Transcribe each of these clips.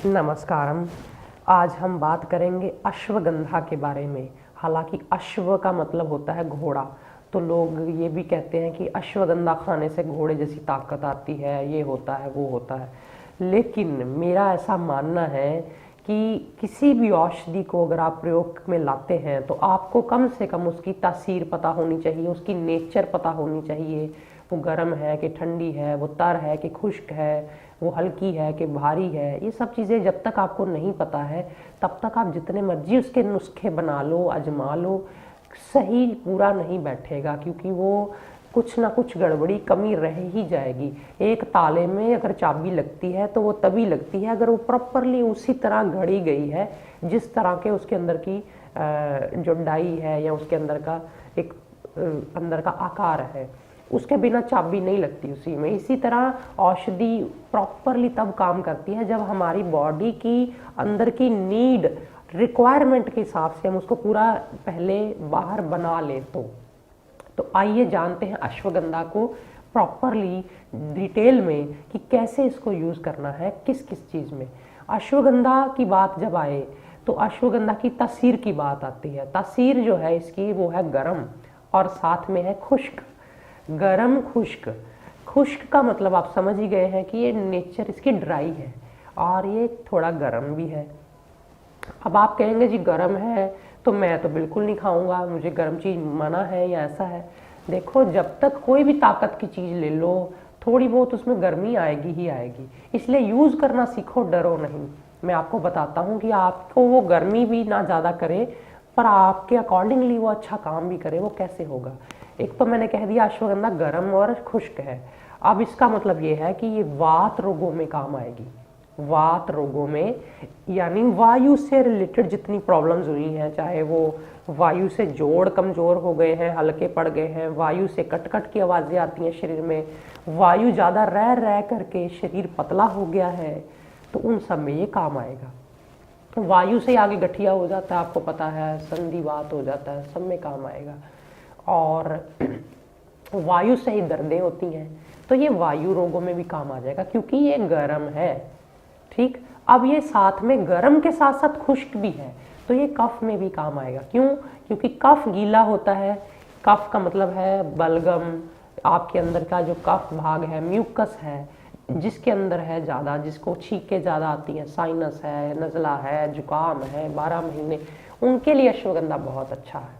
नमस्कारम। आज हम बात करेंगे अश्वगंधा के बारे में। हालांकि अश्व का मतलब होता है घोड़ा, तो लोग ये भी कहते हैं कि अश्वगंधा खाने से घोड़े जैसी ताकत आती है, ये होता है वो होता है। लेकिन मेरा ऐसा मानना है कि किसी भी औषधि को अगर आप प्रयोग में लाते हैं तो आपको कम से कम उसकी तासीर पता होनी चाहिए, उसकी नेचर पता होनी चाहिए। वो गर्म है कि ठंडी है, वो तर है कि खुश्क है, वो हल्की है कि भारी है, ये सब चीज़ें जब तक आपको नहीं पता है तब तक आप जितने मर्जी उसके नुस्खे बना लो, आजमा लो, सही पूरा नहीं बैठेगा, क्योंकि वो कुछ ना कुछ गड़बड़ी कमी रह ही जाएगी। एक ताले में अगर चाबी लगती है तो वो तभी लगती है अगर वो प्रॉपरली उसी तरह घड़ी गई है जिस तरह के उसके अंदर की जो डाई है या उसके अंदर का एक अंदर का आकार है, उसके बिना चाबी नहीं लगती उसी में। इसी तरह औषधि प्रॉपरली तब काम करती है जब हमारी बॉडी की अंदर की नीड रिक्वायरमेंट के हिसाब से हम उसको पूरा पहले बाहर बना लें। तो आइए जानते हैं अश्वगंधा को प्रॉपरली डिटेल में कि कैसे इसको यूज़ करना है, किस किस चीज़ में। अश्वगंधा की बात जब आए तो अश्वगंधा की तासीर की बात आती है। तासीर जो है इसकी वो है गर्म और साथ में है खुश्क। गरम खुश्क, खुश्क का मतलब आप समझ ही गए हैं कि ये नेचर इसकी ड्राई है और ये थोड़ा गर्म भी है। अब आप कहेंगे जी गर्म है तो मैं तो बिल्कुल नहीं खाऊंगा, मुझे गर्म चीज़ मना है या ऐसा है। देखो, जब तक कोई भी ताकत की चीज़ ले लो थोड़ी बहुत उसमें गर्मी आएगी ही आएगी, इसलिए यूज़ करना सीखो, डरो नहीं। मैं आपको बताता हूँ कि आपको वो गर्मी भी ना ज़्यादा करे पर आपके अकॉर्डिंगली वो अच्छा काम भी करे। वो कैसे होगा? एक तो मैंने कह दिया अश्वगंधा गर्म और खुश्क है। अब इसका मतलब ये है कि ये वात रोगों में काम आएगी। वात रोगों में यानी वायु से रिलेटेड जितनी प्रॉब्लम्स हुई हैं, चाहे वो वायु से जोड़ कमज़ोर हो गए हैं, हल्के पड़ गए हैं, वायु से कट कट की आवाज़ें आती हैं शरीर में, वायु ज़्यादा रह रह करके शरीर पतला हो गया है, तो उन सब में ये काम आएगा। तो वायु से आगे गठिया हो जाता है, आपको पता है, संधिवात हो जाता है, सब में काम आएगा। और वायु से ही दर्दें होती हैं तो ये वायु रोगों में भी काम आ जाएगा क्योंकि ये गर्म है। ठीक, अब ये साथ में गर्म के साथ साथ खुश्क भी है तो ये कफ में भी काम आएगा। क्यों? क्योंकि कफ गीला होता है। कफ का मतलब है बलगम, आपके अंदर का जो कफ भाग है, म्यूकस है, जिसके अंदर है ज़्यादा, जिसको छींकें ज़्यादा आती हैं, साइनस है, नज़ला है, जुकाम है 12 महीने, उनके लिए अश्वगंधा बहुत अच्छा है।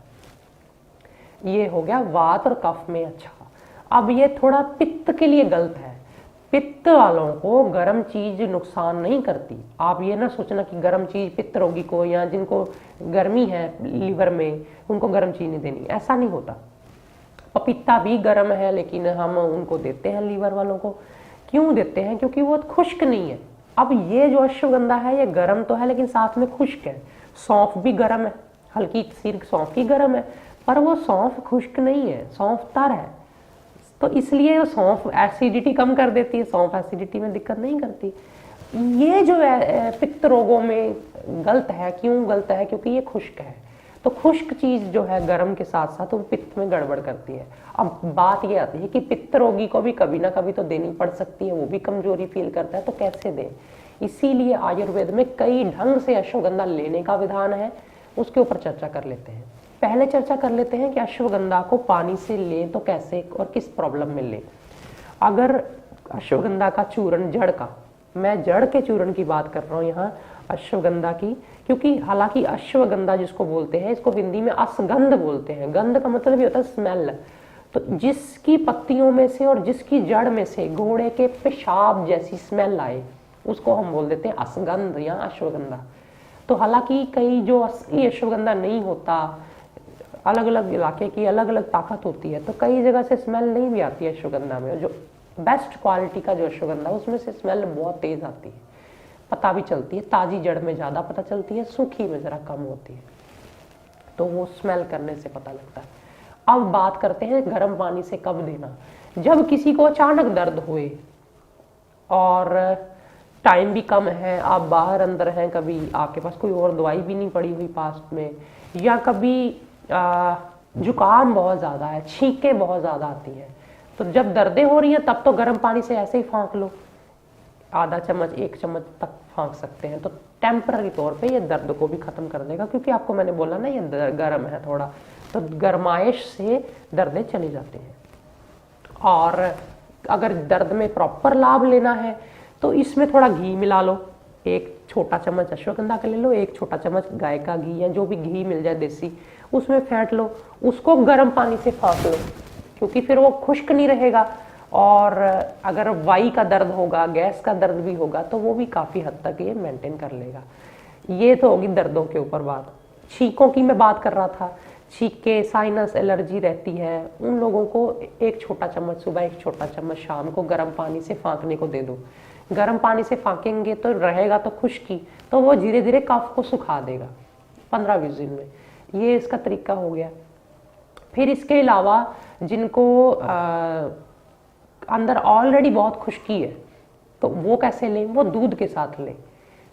ये हो गया वात और कफ में अच्छा। अब ये थोड़ा पित्त के लिए गलत है। पित्त वालों को गर्म चीज नुकसान नहीं करती। आप ये ना सोचना कि गर्म चीज पित्त रोगी को या जिनको गर्मी है लीवर में उनको गर्म चीज नहीं देनी, ऐसा नहीं होता। पपीता भी गर्म है लेकिन हम उनको देते हैं लीवर वालों को। क्यों देते हैं? क्योंकि वो खुश्क नहीं है। अब ये जो अश्वगंधा है ये गर्म तो है लेकिन साथ में खुश्क है। सौंफ भी गर्म है, हल्की तसीर सौंफ की गर्म है, पर वो सौंफ खुश्क नहीं है, सौंफ तर है। तो इसलिए सौंफ एसिडिटी कम कर देती है, सौंफ एसिडिटी में दिक्कत नहीं करती। ये जो पित्त रोगों में गलत है। क्यों गलत है? क्योंकि ये खुश्क है। तो खुश्क चीज जो है गर्म के साथ साथ वो पित्त में गड़बड़ करती है। अब बात ये आती है कि पित्त रोगी को भी कभी ना कभी तो देनी पड़ सकती है, वो भी कमजोरी फील करता है, तो कैसे दें? इसीलिए आयुर्वेद में कई ढंग से अश्वगंधा लेने का विधान है, उसके ऊपर चर्चा कर लेते हैं। पहले चर्चा कर लेते हैं कि अश्वगंधा को पानी से लें तो कैसे और किस प्रॉब्लम में लें। अगर अश्वगंधा का चूर्ण, जड़ का, मैं जड़ के चूर्ण की बात कर रहा हूँ यहाँ अश्वगंधा की, क्योंकि हालांकि अश्वगंधा जिसको बोलते हैं इसको हिंदी में असगंध बोलते हैं। गंध का मतलब ये होता है स्मेल। तो जिसकी पत्तियों में से और जिसकी जड़ में से घोड़े के पेशाब जैसी स्मेल आए उसको हम बोल देते हैं असगंध या अश्वगंधा। तो हालांकि कई जो असली अश्वगंधा नहीं होता, अलग अलग इलाके की अलग अलग ताकत होती है, तो कई जगह से स्मेल नहीं भी आती है अश्वगंधा में। जो बेस्ट क्वालिटी का जो अश्वगंधा उसमें से स्मेल बहुत तेज आती है, पता भी चलती है। ताजी जड़ में ज़्यादा पता चलती है, सूखी में ज़रा कम होती है, तो वो स्मेल करने से पता लगता है। अब बात करते हैं गर्म पानी से कब देना। जब किसी को अचानक दर्द हुए और टाइम भी कम है, आप बाहर अंदर हैं, कभी आपके पास कोई और दवाई भी नहीं पड़ी हुई पास में, या कभी जुकाम बहुत ज़्यादा है, छींकें बहुत ज़्यादा आती हैं, तो जब दर्दें हो रही हैं तब तो गर्म पानी से ऐसे ही फाँक लो, आधा चम्मच 1 चम्मच तक फाँक सकते हैं। तो टेम्पररी तौर पे ये दर्द को भी ख़त्म कर देगा, क्योंकि आपको मैंने बोला ना ये गर्म है थोड़ा, तो गर्माइश से दर्दें चली जाती हैं। और अगर दर्द में प्रॉपर लाभ लेना है तो इसमें थोड़ा घी मिला लो, एक छोटा चम्मच अश्वगंधा का ले लो, एक छोटा चम्मच गाय का घी या जो भी घी मिल जाए देसी, उसमें फेंट लो, उसको गर्म पानी से फाँक लो, क्योंकि फिर वो खुश्क नहीं रहेगा। और अगर वाई का दर्द होगा, गैस का दर्द भी होगा, तो वो भी काफ़ी हद तक ये मेंटेन कर लेगा। ये तो होगी दर्दों के ऊपर बात। छींकों की मैं बात कर रहा था, छींके, साइनस एलर्जी रहती है, उन लोगों को एक छोटा चम्मच सुबह, एक छोटा चम्मच शाम को गर्म पानी से फाँकने को दे दो। गर्म पानी से फाँकेंगे तो रहेगा तो खुश्की, तो वो धीरे धीरे कफ को सुखा देगा 15-20 दिन में। ये इसका तरीका हो गया। फिर इसके अलावा जिनको अंदर ऑलरेडी बहुत खुश्की है, तो वो कैसे लें? वो दूध के साथ लें।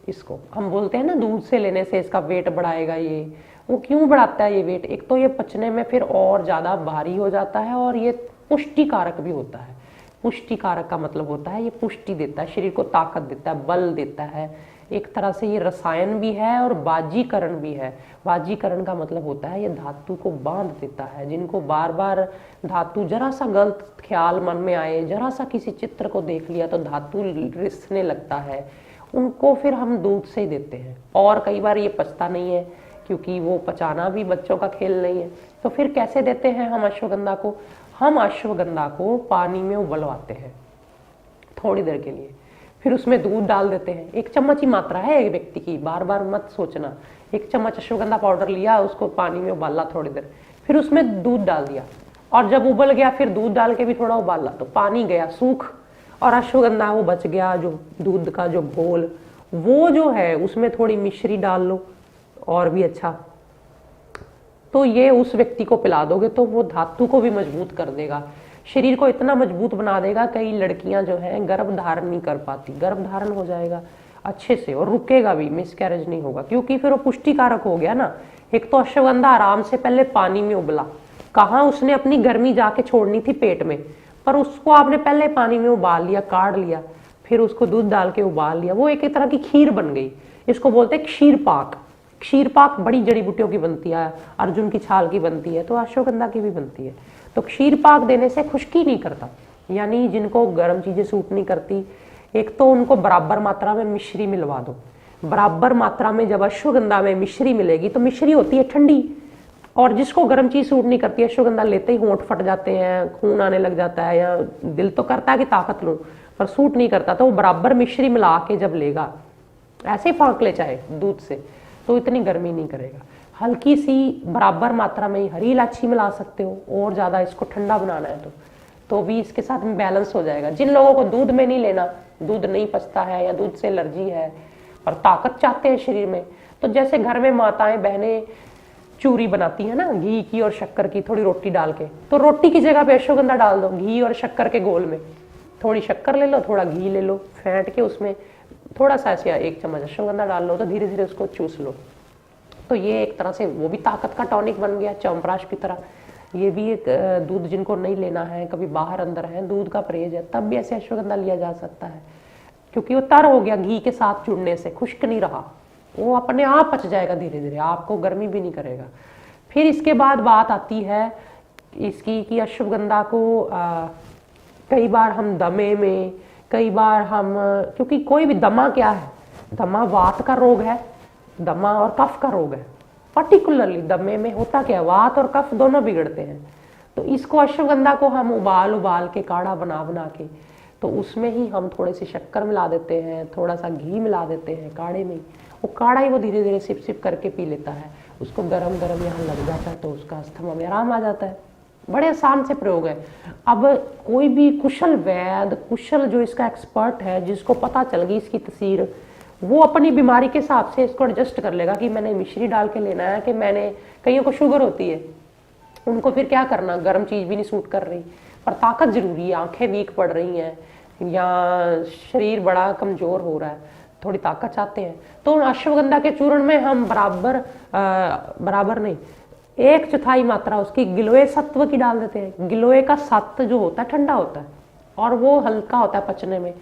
इसको हम बोलते हैं ना, दूध से लेने से इसका वेट बढ़ाएगा। ये वो क्यों बढ़ाता है ये वेट? एक तो ये पचने में फिर और ज़्यादा भारी हो जाता है, और ये पुष्टिकारक भी होता है। पुष्टिकारक का मतलब होता है ये पुष्टि देता है, शरीर को ताकत देता है, बल देता है। एक तरह से ये रसायन भी है और बाजीकरण भी है। बाजीकरण का मतलब होता है ये धातु को बांध देता है। जिनको बार बार धातु, जरा सा गलत ख्याल मन में आए, जरा सा किसी चित्र को देख लिया तो धातु रिसने लगता है, उनको फिर हम दूध से ही देते हैं। और कई बार ये पचता नहीं है, क्योंकि वो पचाना भी बच्चों का खेल नहीं है, तो फिर कैसे देते हैं हम अश्वगंधा को? हम अश्वगंधा को पानी में उबलवाते हैं थोड़ी देर के लिए, फिर उसमें दूध डाल देते हैं। 1 चम्मच ही मात्रा है एक व्यक्ति की, बार बार मत सोचना। 1 चम्मच अश्वगंधा पाउडर लिया, उसको पानी में उबाला थोड़ी देर, फिर उसमें दूध डाल दिया, और जब उबल गया फिर दूध डाल के भी थोड़ा उबाला, तो पानी गया सूख, और अश्वगंधा वो बच गया, जो दूध का जो घोल वो जो है, उसमें थोड़ी मिश्री डाल लो और भी अच्छा। तो ये उस व्यक्ति को पिला दोगे तो वो धातु को भी मजबूत कर देगा, शरीर को इतना मजबूत बना देगा। कई लड़कियां जो हैं गर्भ धारण नहीं कर पाती, गर्भ धारण हो जाएगा अच्छे से, और रुकेगा भी, मिसकैरेज नहीं होगा, क्योंकि फिर वो पुष्टिकारक हो गया ना। एक तो अश्वगंधा आराम से पहले पानी में उबला, कहाँ उसने अपनी गर्मी जाके छोड़नी थी पेट में, पर उसको आपने पहले पानी में उबाल लिया, काढ़ लिया, फिर उसको दूध डाल के उबाल लिया, वो एक तरह की खीर बन गई। इसको बोलते हैं क्षीर पाक। क्षीर पाक बड़ी जड़ी बूटियों की बनती है, अर्जुन की छाल की बनती है, तो अश्वगंधा की भी बनती है। तो क्षीर पाक देने से खुश्की नहीं करता, यानी जिनको गर्म चीजें सूट नहीं करती, एक तो उनको बराबर मात्रा में मिश्री मिलवा दो। बराबर मात्रा में जब अश्वगंधा में मिश्री मिलेगी, तो मिश्री होती है ठंडी, और जिसको गर्म चीज सूट नहीं करती, अश्वगंधा लेते ही होंठ फट जाते हैं, खून आने लग जाता है, या दिल तो करता है कि ताकत लूं, पर सूट नहीं करता, तो वो बराबर मिश्री मिला के जब लेगा, ऐसे फाँक ले चाहे दूध से, तो इतनी गर्मी नहीं करेगा। हल्की सी बराबर मात्रा में हरी इलायची मिला सकते हो, और ज़्यादा इसको ठंडा बनाना है तो भी इसके साथ में बैलेंस हो जाएगा। जिन लोगों को दूध में नहीं लेना, दूध नहीं पचता है या दूध से एलर्जी है और ताकत चाहते हैं शरीर में, तो जैसे घर में माताएं बहनें चूरी बनाती है ना, घी की और शक्कर की, थोड़ी रोटी डाल के, तो रोटी की जगह पे अश्वगंधा डाल दो, घी और शक्कर के घोल में थोड़ी शक्कर ले लो, थोड़ा घी ले लो, फेंट के उसमें थोड़ा सा ऐसे 1 चम्मच अश्वगंधा डाल लो, तो धीरे धीरे उसको चूस लो। तो ये एक तरह से वो भी ताकत का टॉनिक बन गया, च्यवनप्राश की तरह। ये भी एक दूध जिनको नहीं लेना है, कभी बाहर अंदर है, दूध का परहेज है, तब भी ऐसे अश्वगंधा लिया जा सकता है, क्योंकि वो तर हो गया घी के साथ जुड़ने से, खुश्क नहीं रहा, वो अपने आप पच जाएगा धीरे धीरे, आपको गर्मी भी नहीं करेगा। फिर इसके बाद बात आती है इसकी कि अश्वगंधा को कई बार हम दमे में, कई बार हम, क्योंकि कोई भी दमा क्या है, दमा वात का रोग है, दमा और कफ का रोग है। पर्टिकुलरली दमे में होता क्या, वात और कफ दोनों बिगड़ते हैं। तो इसको अश्वगंधा को हम उबाल के काढ़ा बना के, तो उसमें ही हम थोड़ी सी शक्कर मिला देते हैं, थोड़ा सा घी मिला देते हैं काढ़े में, वो काढ़ा ही वो धीरे धीरे सिप सिप करके पी लेता है। उसको गरम गरम यहाँ लग जाता है तो उसका अस्थमा में आराम आ जाता है। बड़े आसान से प्रयोग है। अब कोई भी कुशल वैद्य, कुशल जो इसका एक्सपर्ट है, जिसको पता चल गई इसकी तसीर, वो अपनी बीमारी के हिसाब से इसको एडजस्ट कर लेगा कि मैंने मिश्री डाल के लेना है, कि मैंने, कईयों को शुगर होती है, उनको फिर क्या करना, गर्म चीज़ भी नहीं सूट कर रही, पर ताकत जरूरी है, आंखें वीक पड़ रही हैं या शरीर बड़ा कमज़ोर हो रहा है, थोड़ी ताकत चाहते हैं, तो अश्वगंधा के चूर्ण में हम बराबर नहीं, 1/4 मात्रा उसकी गिलोय सत्व की डाल देते हैं। गिलोय का सत्व जो होता है ठंडा होता है और वो हल्का होता है पचने में,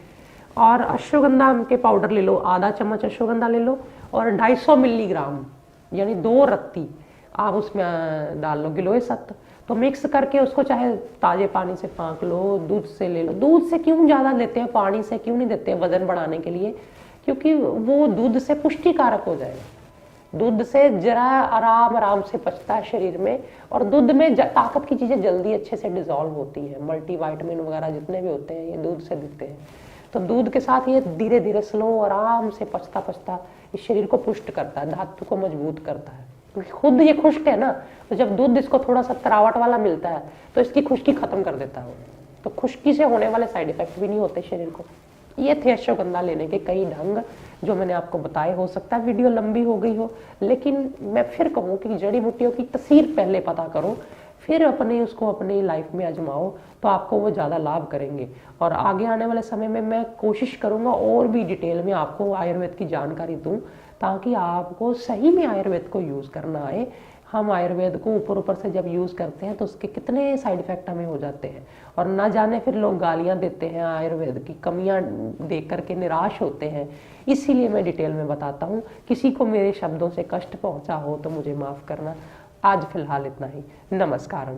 और अश्वगंधा के पाउडर ले लो, आधा चम्मच अश्वगंधा ले लो और 250 मिलीग्राम यानी 2 रत्ती आप उसमें डाल लो गिलोय सत्व। तो मिक्स करके उसको चाहे ताजे पानी से फाँक लो, दूध से ले लो। दूध से क्यों ज़्यादा लेते हैं, पानी से क्यों नहीं देते हैं वजन बढ़ाने के लिए, क्योंकि वो दूध से पुष्टिकारक हो जाएगा। दूध से जरा आराम आराम से पचता है शरीर में, और दूध में ताकत की चीज़ें जल्दी अच्छे से डिजॉल्व होती हैं। मल्टीविटामिन वगैरह जितने भी होते हैं ये दूध से दिखते हैं। तो दूध के साथ ये धीरे धीरे स्लो आराम से पचता पचता इस शरीर को पुष्ट करता है, धातु को मजबूत करता है। क्योंकि खुद ये खुश्क है ना, तो जब दूध इसको थोड़ा सा तरावट वाला मिलता है तो इसकी खुश्की खत्म कर देता है वो। तो खुश्की से होने वाले साइड इफेक्ट भी नहीं होते शरीर को। ये थे अश्वगंधा लेने के कई ढंग जो मैंने आपको बताए। हो सकता है वीडियो लंबी हो गई हो, लेकिन मैं फिर कहूँ कि जड़ी बूटियों की तसीर पहले पता करो, फिर उसको अपनी लाइफ में आजमाओ, तो आपको वो ज़्यादा लाभ करेंगे। और आगे आने वाले समय में मैं कोशिश करूँगा और भी डिटेल में आपको आयुर्वेद की जानकारी दूँ, ताकि आपको सही में आयुर्वेद को यूज़ करना आए। हम आयुर्वेद को ऊपर ऊपर से जब यूज़ करते हैं तो उसके कितने साइड इफ़ेक्ट हमें हो जाते हैं, और ना जाने फिर लोग गालियाँ देते हैं, आयुर्वेद की कमियाँ देख करके निराश होते हैं। इसीलिए मैं डिटेल में बताता हूँ। किसी को मेरे शब्दों से कष्ट पहुँचा हो तो मुझे माफ़ करना। आज फिलहाल इतना ही। नमस्कार।